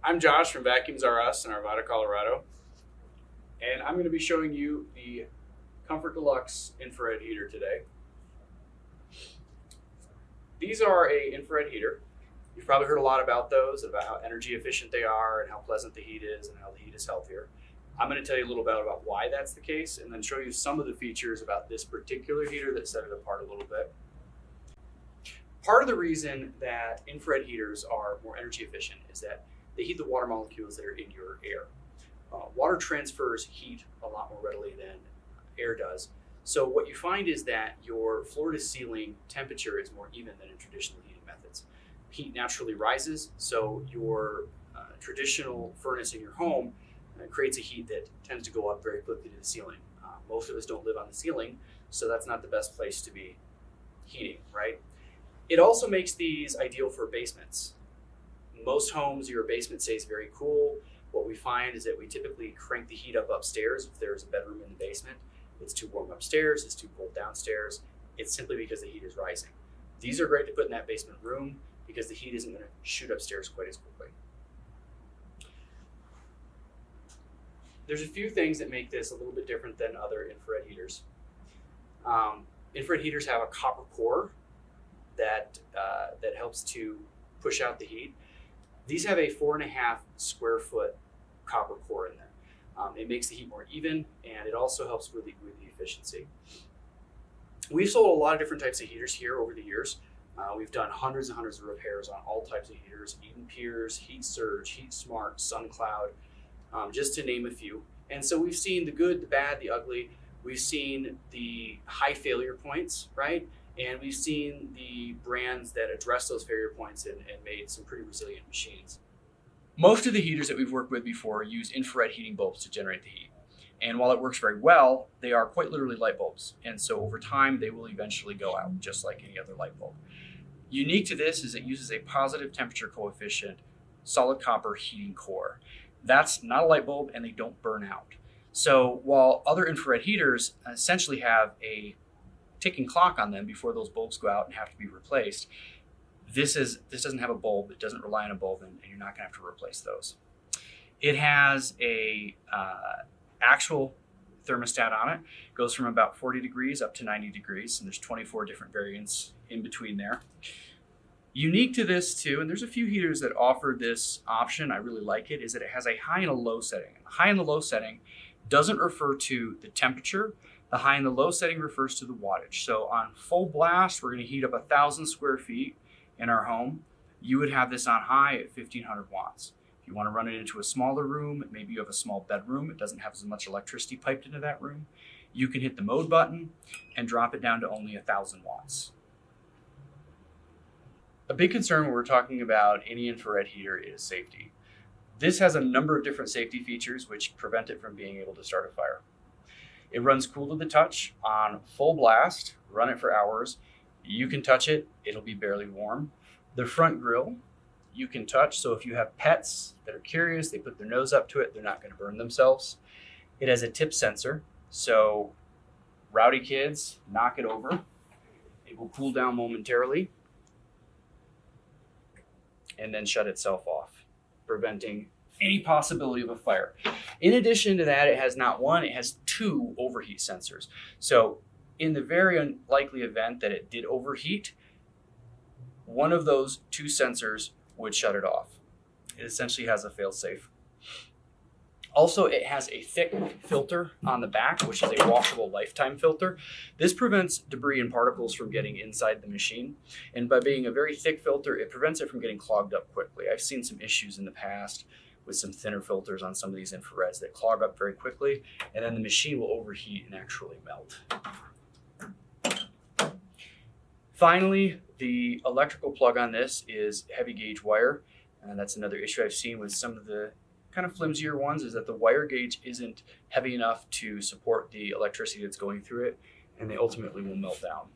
I'm Josh from Vacuums R Us in Arvada, Colorado, and I'm going to be showing you the Comfort Deluxe infrared heater today. These are an infrared heater. You've probably heard a lot about those, about how energy efficient they are and how pleasant the heat is and how the heat is healthier. I'm going to tell you a little bit about why that's the case and then show you some of the features about this particular heater that set it apart a little bit. Part of the reason that infrared heaters are more energy efficient is that they heat the water molecules that are in your air. Water transfers heat a lot more readily than air does. So what you find is that your floor to ceiling temperature is more even than in traditional heating methods. Heat naturally rises, so your traditional furnace in your home creates a heat that tends to go up very quickly to the ceiling. Most of us don't live on the ceiling, so that's not the best place to be heating, right? It also makes these ideal for basements. Most homes, your basement stays very cool. What we find is that we typically crank the heat up upstairs if there's a bedroom in the basement. It's too warm upstairs, it's too cold downstairs. It's simply because the heat is rising. These are great to put in that basement room because the heat isn't going to shoot upstairs quite as quickly. There's a few things that make this a little bit different than other infrared heaters. Infrared heaters have a copper core that helps to push out the heat. These have a 4.5 square foot copper core in there. It makes the heat more even, and it also helps with the efficiency. We've sold a lot of different types of heaters here over the years. We've done hundreds and hundreds of repairs on all types of heaters: Eden Piers, Heat Surge, Heat Smart, Sun Cloud, just to name a few. And so we've seen the good, the bad, the ugly. We've seen the high failure points, right? And we've seen the brands that address those failure points and made some pretty resilient machines. Most of the heaters that we've worked with before use infrared heating bulbs to generate the heat. And while it works very well, they are quite literally light bulbs. And so over time, they will eventually go out, just like any other light bulb. Unique to this is it uses a positive temperature coefficient solid copper heating core. That's not a light bulb, and they don't burn out. So while other infrared heaters essentially have a ticking clock on them before those bulbs go out and have to be replaced, this doesn't have a bulb. It doesn't rely on a bulb, and you're not going to have to replace those. It has a actual thermostat on it. It goes from about 40 degrees up to 90 degrees, and there's 24 different variants in between there. Unique to this too, and there's a few heaters that offer this option, I really like it, is that it has a high and a low setting. The high and the low setting doesn't refer to the temperature. The high and the low setting refers to the wattage. So on full blast, we're going to heat up 1,000 square feet in our home. You would have this on high at 1,500 watts. If you want to run it into a smaller room, maybe you have a small bedroom, it doesn't have as much electricity piped into that room, you can hit the mode button and drop it down to only 1,000 watts. A big concern when we're talking about any infrared heater is safety. This has a number of different safety features which prevent it from being able to start a fire. It runs cool to the touch on full blast, run it for hours. You can touch it, it'll be barely warm. The front grill, you can touch, so if you have pets that are curious, they put their nose up to it, they're not going to burn themselves. It has a tip sensor, so rowdy kids, knock it over. It will cool down momentarily and then shut itself off, preventing any possibility of a fire. In addition to that, it has not one, it has 2 overheat sensors. So in the very unlikely event that it did overheat, one of those 2 sensors would shut it off. It essentially has a fail-safe. Also, it has a thick filter on the back, which is a washable lifetime filter. This prevents debris and particles from getting inside the machine. And by being a very thick filter, it prevents it from getting clogged up quickly. I've seen some issues in the past with some thinner filters on some of these infrareds that clog up very quickly, and then the machine will overheat and actually melt. Finally, the electrical plug on this is heavy gauge wire. And that's another issue I've seen with some of the kind of flimsier ones, is that the wire gauge isn't heavy enough to support the electricity that's going through it, and they ultimately will melt down.